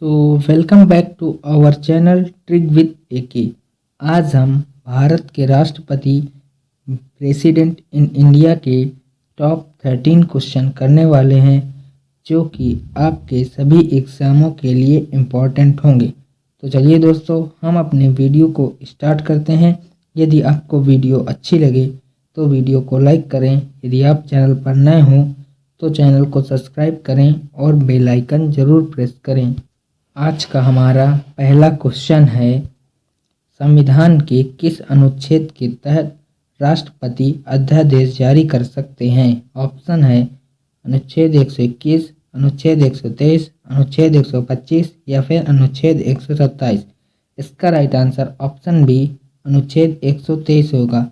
Welcome back to our channel trick with AK. आज हम भारत के राष्ट्रपति प्रेसिडेंट इन इंडिया के टॉप 13 क्वेश्चन करने वाले हैं, जो कि आपके सभी एग्ज़ामों के लिए इम्पॉर्टेंट होंगे। तो चलिए दोस्तों, हम अपने वीडियो को स्टार्ट करते हैं। यदि आपको वीडियो अच्छी लगे तो वीडियो को लाइक करें। यदि आप चैनल पर नए हों तो चैनल को सब्सक्राइब करें और बेल आइकन ज़रूर प्रेस करें। आज का हमारा पहला क्वेश्चन है, संविधान के किस अनुच्छेद के तहत राष्ट्रपति अध्यादेश जारी कर सकते हैं? ऑप्शन है अनुच्छेद 121, अनुच्छेद 123, अनुच्छेद 125 या फिर अनुच्छेद 127। इसका राइट आंसर ऑप्शन बी अनुच्छेद 123 होगा।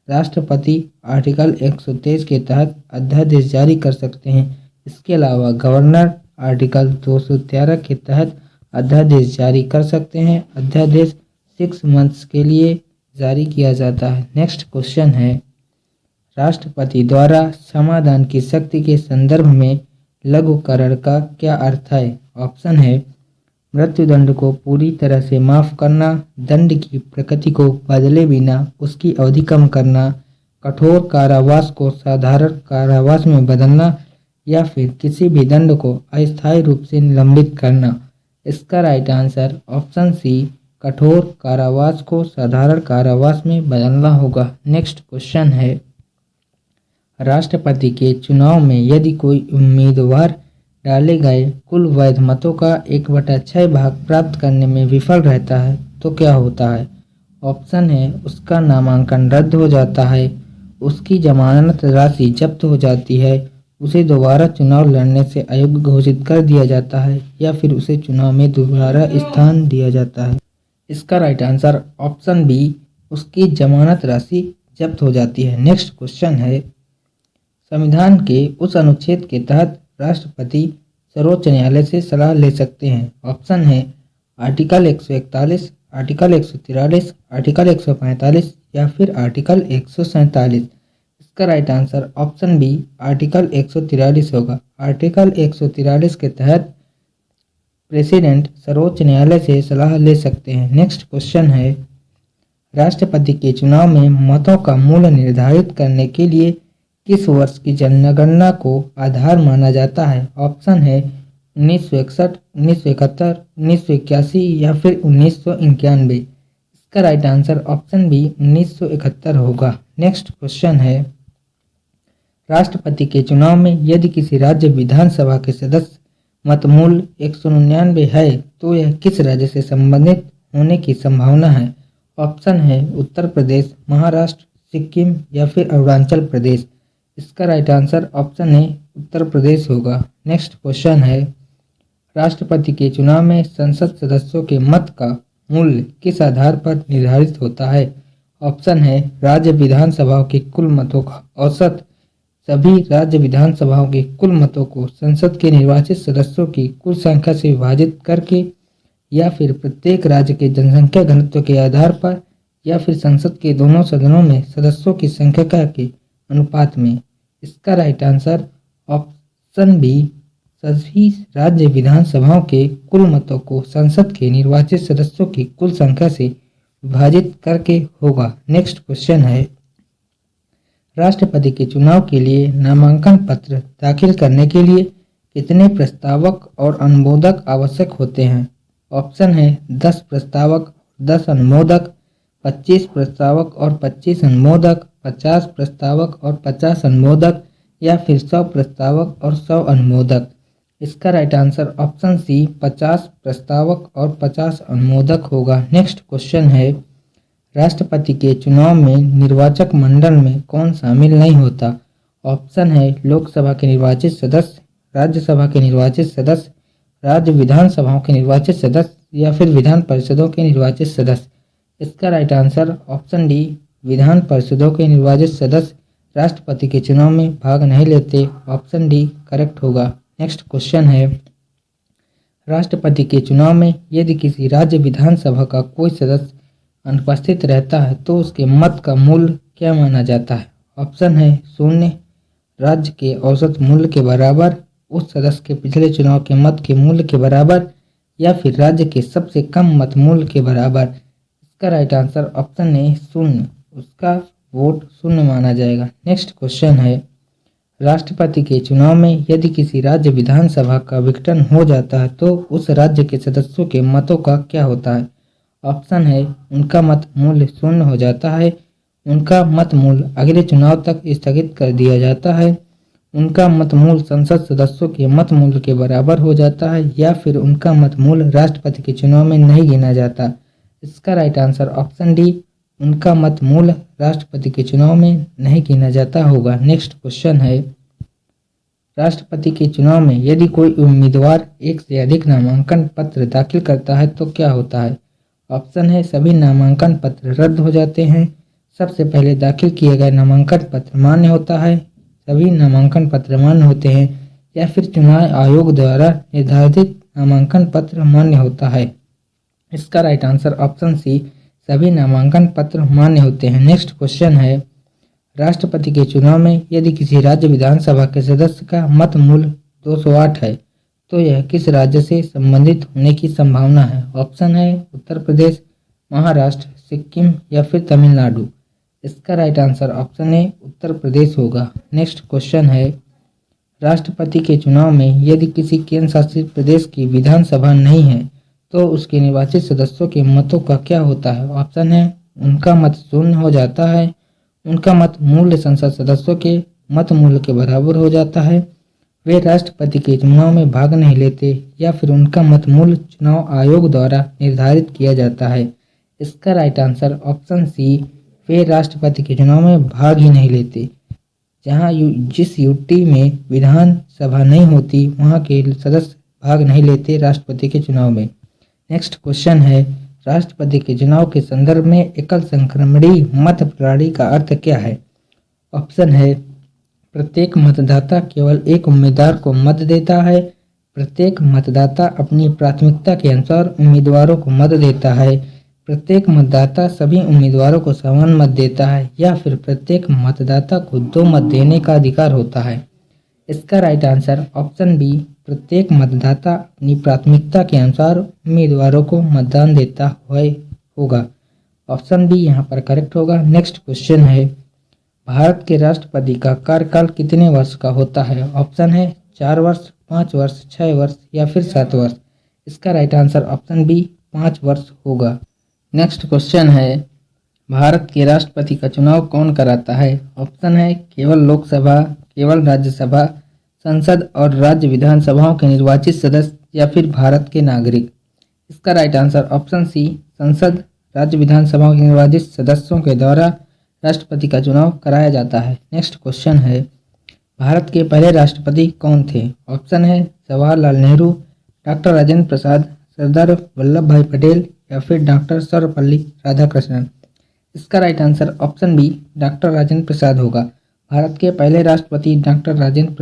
राष्ट्रपति आर्टिकल 123 के तहत अध्यादेश जारी कर सकते हैं। इसके अलावा गवर्नर आर्टिकल 213 के तहत अध्यादेश जारी कर सकते हैं। अध्यादेश 6 मंथ्स के लिए जारी किया जाता है। नेक्स्ट क्वेश्चन है, राष्ट्रपति द्वारा समाधान की शक्ति के संदर्भ में लघुकरण का क्या अर्थ है? ऑप्शन है मृत्युदंड को पूरी तरह से माफ करना, दंड की प्रकृति को बदले बिना उसकी अवधि कम करना, कठोर कारावास को साधारण कारावास में बदलना या फिर किसी भी दंड को अस्थायी रूप से निलंबित करना। इसका राइट आंसर ऑप्शन सी कठोर कारावास को साधारण कारावास में बदलना होगा। नेक्स्ट क्वेश्चन है, राष्ट्रपति के चुनाव में यदि कोई उम्मीदवार डाले गए कुल वैध मतों का 1/6 भाग प्राप्त करने में विफल रहता है तो क्या होता है? ऑप्शन है उसका नामांकन रद्द हो जाता है, उसकी जमानत राशि जब्त हो जाती है, उसे दोबारा चुनाव लड़ने से अयोग्य घोषित कर दिया जाता है या फिर उसे चुनाव में दोबारा स्थान दिया जाता है। इसका राइट आंसर ऑप्शन बी उसकी जमानत राशि जब्त हो जाती है। नेक्स्ट क्वेश्चन है, संविधान के उस अनुच्छेद के तहत राष्ट्रपति सर्वोच्च न्यायालय से सलाह ले सकते हैं? ऑप्शन है आर्टिकल 141, आर्टिकल 143, आर्टिकल 145 या फिर आर्टिकल 147। इसका right answer option B article 143 होगा। आर्टिकल 143 के तहत प्रेसिडेंट सर्वोच्च न्यायालय से सलाह ले सकते हैं। नेक्स्ट क्वेश्चन है, राष्ट्रपति के चुनाव में मतों का मूल्य निर्धारित करने के लिए किस वर्ष की जनगणना को आधार माना जाता है? ऑप्शन है 1961, 1971, 1981 या फिर 1991। इसका राइट आंसर ऑप्शन बी 1971 होगा। नेक्स्ट क्वेश्चन है, राष्ट्रपति के चुनाव में यदि किसी राज्य विधानसभा के सदस्य मत मूल्य 199 है तो यह किस राज्य से संबंधित होने की संभावना है? ऑप्शन है उत्तर प्रदेश, महाराष्ट्र, सिक्किम या फिर अरुणाचल प्रदेश। इसका राइट आंसर ऑप्शन है उत्तर प्रदेश होगा। नेक्स्ट क्वेश्चन है, राष्ट्रपति के चुनाव में संसद सदस्यों के मत का मूल्य किस आधार पर निर्धारित होता है? ऑप्शन है राज्य विधानसभाओं के कुल मतों का औसत, सभी राज्य विधानसभाओं के कुल मतों को संसद के निर्वाचित सदस्यों की कुल संख्या से विभाजित करके, या फिर प्रत्येक राज्य के जनसंख्या घनत्व के आधार पर, या फिर संसद के दोनों सदनों में सदस्यों की संख्या के अनुपात में। इसका राइट आंसर ऑप्शन बी सभी राज्य विधानसभाओं के कुल मतों को संसद के निर्वाचित सदस्यों की कुल संख्या से विभाजित करके होगा। नेक्स्ट क्वेश्चन है, राष्ट्रपति के चुनाव के लिए नामांकन पत्र दाखिल करने के लिए कितने प्रस्तावक और अनुमोदक आवश्यक होते हैं? ऑप्शन है 10 प्रस्तावक, 10 अनुमोदक, 25 प्रस्तावक और 25 अनुमोदक, 50 प्रस्तावक और 50 अनुमोदक या फिर 100 प्रस्तावक और 100 अनुमोदक। इसका राइट आंसर ऑप्शन सी 50 प्रस्तावक और 50 अनुमोदक होगा। नेक्स्ट क्वेश्चन है, राष्ट्रपति के चुनाव में निर्वाचक मंडल में कौन शामिल नहीं होता? ऑप्शन है लोकसभा के निर्वाचित सदस्य, राज्यसभा के निर्वाचित सदस्य, राज्य विधानसभाओं के निर्वाचित सदस्य या फिर विधान परिषदों के निर्वाचित सदस्य। इसका राइट आंसर ऑप्शन डी विधान परिषदों के निर्वाचित सदस्य राष्ट्रपति के चुनाव में भाग नहीं लेते। ऑप्शन डी करेक्ट होगा। नेक्स्ट क्वेश्चन है, राष्ट्रपति के चुनाव में यदि किसी राज्य विधानसभा का कोई सदस्य अनुपस्थित रहता है तो उसके मत का मूल्य क्या माना जाता है? ऑप्शन है 0, राज्य के औसत मूल्य के बराबर, उस सदस्य के पिछले चुनाव के मत के मूल्य के बराबर, या फिर राज्य के सबसे कम मत मूल्य के बराबर। इसका राइट आंसर ऑप्शन ए शून्य, उसका वोट शून्य माना जाएगा। नेक्स्ट क्वेश्चन है, राष्ट्रपति के चुनाव में यदि किसी राज्य विधानसभा का विघटन हो जाता है तो उस राज्य के सदस्यों के मतों का क्या होता है? ऑप्शन है, उनका मत मूल्य शून्य हो जाता है, उनका मत मूल्य अगले चुनाव तक स्थगित कर दिया जाता है, उनका मत मूल्य संसद सदस्यों के मत मूल्य के बराबर हो जाता है, या फिर उनका मत मूल्य राष्ट्रपति के चुनाव में नहीं गिना जाता। इसका राइट आंसर ऑप्शन डी, उनका मत मूल्य राष्ट्रपति के चुनाव में नहीं गिना जाता होगा। नेक्स्ट क्वेश्चन है, राष्ट्रपति के चुनाव में यदि कोई उम्मीदवार एक से अधिक नामांकन पत्र दाखिल करता है तो क्या होता है? ऑप्शन है, सभी नामांकन पत्र रद्द हो जाते हैं, सबसे पहले दाखिल किए गए नामांकन पत्र मान्य होता है, सभी नामांकन पत्र मान्य होते हैं, या फिर चुनाव आयोग द्वारा निर्धारित नामांकन पत्र मान्य होता है। इसका राइट आंसर ऑप्शन सी, सभी नामांकन पत्र मान्य होते हैं। नेक्स्ट क्वेश्चन है, राष्ट्रपति के चुनाव में यदि किसी राज्य विधानसभा के सदस्य का मत मूल्य 208 है तो यह किस राज्य से संबंधित होने की संभावना है? ऑप्शन है, उत्तर प्रदेश, महाराष्ट्र, सिक्किम या फिर तमिलनाडु। इसका right answer option A, Uttar Pradesh होगा। नेक्स्ट क्वेश्चन है, राष्ट्रपति के चुनाव में यदि किसी केंद्र शासित प्रदेश की विधानसभा नहीं है तो उसके निर्वाचित सदस्यों के मतों का क्या होता है? ऑप्शन है, उनका मत शून्य हो जाता है, उनका मत मूल्य संसद सदस्यों के मत मूल्य के बराबर हो जाता है, वे राष्ट्रपति के चुनाव में भाग नहीं लेते, या फिर उनका मत मूल्य चुनाव आयोग द्वारा निर्धारित किया जाता है। इसका राइट आंसर ऑप्शन सी, वे राष्ट्रपति के चुनाव में भाग ही नहीं लेते। जहां जिस यूटी में विधानसभा नहीं होती वहां के सदस्य भाग नहीं लेते राष्ट्रपति के चुनाव में। नेक्स्ट क्वेश्चन है, राष्ट्रपति के चुनाव के संदर्भ में एकल संक्रमणीय मत प्रणाली का अर्थ क्या है? ऑप्शन है, प्रत्येक मतदाता केवल एक उम्मीदवार को मत देता है, प्रत्येक मतदाता अपनी प्राथमिकता के अनुसार उम्मीदवारों को मत देता है, प्रत्येक मतदाता सभी उम्मीदवारों को समान मत देता है, या फिर प्रत्येक मतदाता को 2 मत देने का अधिकार होता है। इसका राइट आंसर ऑप्शन बी, प्रत्येक मतदाता अपनी प्राथमिकता के अनुसार उम्मीदवारों को मतदान देता होगा। ऑप्शन बी यहाँ पर करेक्ट होगा। नेक्स्ट क्वेश्चन है, भारत के राष्ट्रपति का कार्यकाल कितने वर्ष का होता है? ऑप्शन है, 4 वर्ष, 5 वर्ष, 6 वर्ष या फिर 7 वर्ष। इसका राइट आंसर ऑप्शन बी, 5 वर्ष होगा। नेक्स्ट क्वेश्चन है, भारत के राष्ट्रपति का चुनाव कौन कराता है? ऑप्शन है, केवल लोकसभा, केवल राज्यसभा, संसद और राज्य विधानसभाओं के निर्वाचित सदस्य या फिर भारत के नागरिक। इसका राइट आंसर ऑप्शन सी, संसद, राज्य विधानसभाओं के निर्वाचित सदस्यों के द्वारा राष्ट्रपति का चुनाव कराया जाता है। नेक्स्ट क्वेश्चन है, भारत के पहले राष्ट्रपति कौन थे? ऑप्शन है, जवाहरलाल नेहरू, डॉक्टर राजेंद्र प्रसाद, सरदार वल्लभ भाई पटेल या फिर डॉक्टर सर्वपल्ली राधाकृष्णन। इसका right answer option B, doctor Rajendra Prasad होगा। भारत के पहले राष्ट्रपति डॉक्टर राजेंद्र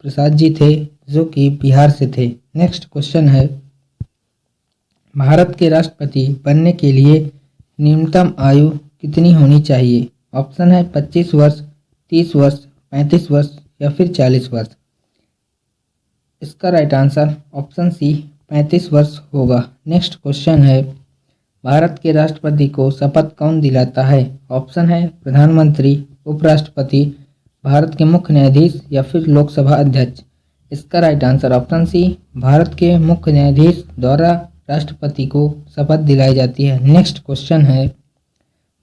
प्रसाद जी थे, जो कि बिहार से थे। नेक्स्ट क्वेश्चन है, भारत के राष्ट्रपति बनने के लिए न्यूनतम आयु कितनी होनी चाहिए? ऑप्शन है, 25 वर्ष, 30 वर्ष, 35 वर्ष या फिर 40 वर्ष। इसका राइट आंसर ऑप्शन सी, 35 वर्ष होगा। नेक्स्ट क्वेश्चन है, भारत के राष्ट्रपति को शपथ कौन दिलाता है? ऑप्शन है, प्रधानमंत्री, उपराष्ट्रपति, भारत के मुख्य न्यायाधीश या फिर लोकसभा अध्यक्ष। इसका right answer option C, Bharat के मुख्य न्यायाधीश द्वारा राष्ट्रपति को शपथ दिलाई जाती है। नेक्स्ट क्वेश्चन है,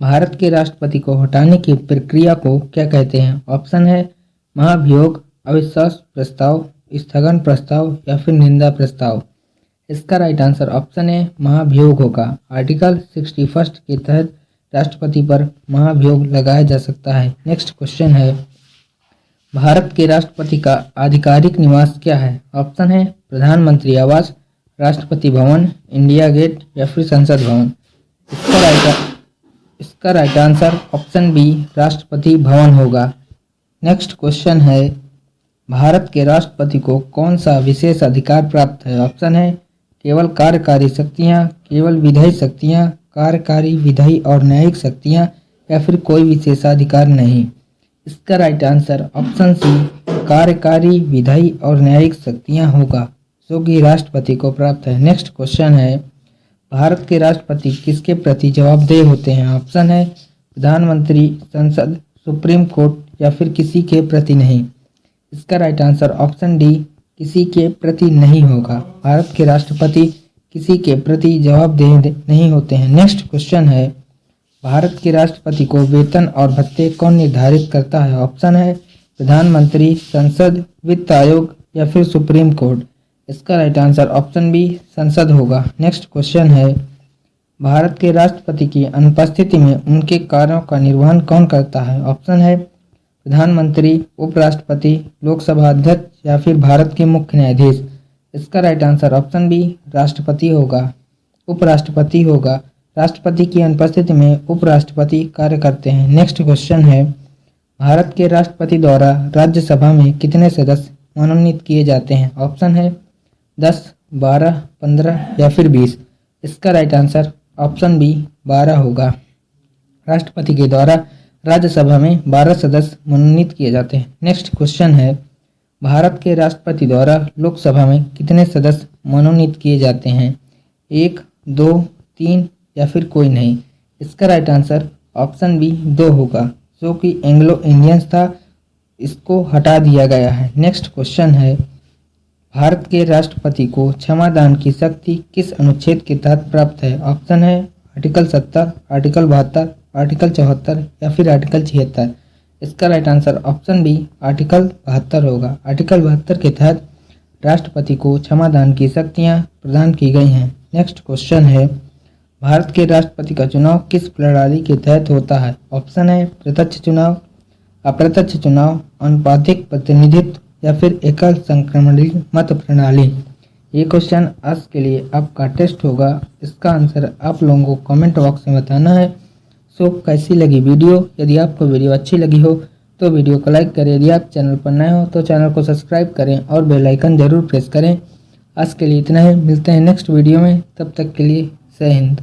भारत के राष्ट्रपति को हटाने की प्रक्रिया को क्या कहते हैं? ऑप्शन है, महाभियोग, अविश्वास प्रस्ताव, स्थगन प्रस्ताव या फिर निंदा प्रस्ताव। इसका राइट आंसर ऑप्शन है, महाभियोग होगा। आर्टिकल 61 के तहत राष्ट्रपति पर महाभियोग लगाया जा सकता है। नेक्स्ट क्वेश्चन है, भारत के राष्ट्रपति का आधिकारिक निवास क्या है? ऑप्शन है, प्रधानमंत्री आवास, राष्ट्रपति भवन, इंडिया गेट या फिर संसद भवन। इसका right answer option B, Rashtrapati Bhavan होगा। नेक्स्ट क्वेश्चन है, भारत के राष्ट्रपति को कौन सा विशेष अधिकार प्राप्त है? ऑप्शन है, केवल कार्यकारी शक्तियाँ, केवल विधायी शक्तियाँ, कार्यकारी, विधायी और न्यायिक शक्तियाँ या फिर कोई विशेषाधिकार नहीं। इसका राइट आंसर ऑप्शन सी, कार्यकारी, विधायी और न्यायिक शक्तियाँ होगा। जो कि राष्ट्रपति को प्राप्त है। नेक्स्ट क्वेश्चन है, भारत के राष्ट्रपति किसके प्रति जवाबदेह होते हैं? ऑप्शन है प्रधानमंत्री, संसद, सुप्रीम कोर्ट या फिर किसी के प्रति नहीं। इसका राइट आंसर ऑप्शन डी, किसी के प्रति नहीं होगा। भारत के राष्ट्रपति किसी के प्रति जवाबदेह नहीं होते हैं। नेक्स्ट क्वेश्चन है, भारत के राष्ट्रपति को वेतन और भत्ते कौन निर्धारित करता है? ऑप्शन है प्रधानमंत्री, संसद, वित्त आयोग या फिर सुप्रीम कोर्ट। इसका राइट आंसर ऑप्शन बी, संसद होगा। नेक्स्ट क्वेश्चन है, भारत के राष्ट्रपति की अनुपस्थिति में उनके कार्यों का निर्वहन कौन करता है? ऑप्शन है प्रधानमंत्री, उपराष्ट्रपति, लोकसभा अध्यक्ष या फिर भारत के मुख्य न्यायाधीश। इसका राइट आंसर ऑप्शन बी, राष्ट्रपति होगा, उपराष्ट्रपति होगा। राष्ट्रपति की अनुपस्थिति में उपराष्ट्रपति कार्य करते हैं। नेक्स्ट क्वेश्चन है, भारत के राष्ट्रपति द्वारा राज्यसभा में कितने सदस्य मनोनीत किए जाते हैं? ऑप्शन है 10, 12, 15 या फिर 20। इसका राइट आंसर ऑप्शन बी, 12 होगा। राष्ट्रपति के द्वारा राज्यसभा में 12 सदस्य मनोनीत किए जाते हैं। नेक्स्ट क्वेश्चन है, भारत के राष्ट्रपति द्वारा लोकसभा में कितने सदस्य मनोनीत किए जाते हैं? 1, 2, 3 या फिर कोई नहीं। इसका राइट आंसर ऑप्शन बी, 2 होगा, जो कि एंग्लो इंडियंस था, इसको हटा दिया गया है। नेक्स्ट क्वेश्चन है, भारत के राष्ट्रपति को क्षमादान की शक्ति किस अनुच्छेद के तहत प्राप्त है? ऑप्शन है आर्टिकल 70, आर्टिकल 72, आर्टिकल 74 या फिर आर्टिकल 76। इसका right answer option B, article 72 होगा। आर्टिकल 72 के तहत राष्ट्रपति को क्षमादान की शक्तियाँ प्रदान की गई हैं। नेक्स्ट क्वेश्चन है, भारत के राष्ट्रपति का चुनाव किस प्रणाली के तहत होता है? ऑप्शन है प्रत्यक्ष चुनाव, अप्रत्यक्ष चुनाव, आनुपातिक प्रतिनिधित्व या फिर एकल संक्रमणीय मत प्रणाली। ये क्वेश्चन आज के लिए आपका टेस्ट होगा। इसका आंसर आप लोगों को कमेंट बॉक्स में बताना है। सो कैसी लगी वीडियो? यदि आपको वीडियो अच्छी लगी हो तो वीडियो को लाइक करें। यदि आप चैनल पर नए हो तो चैनल को सब्सक्राइब करें और बेल आइकन जरूर प्रेस करें। आज के लिए इतना ही, मिलते हैं नेक्स्ट वीडियो में। तब तक के लिए जय हिंद।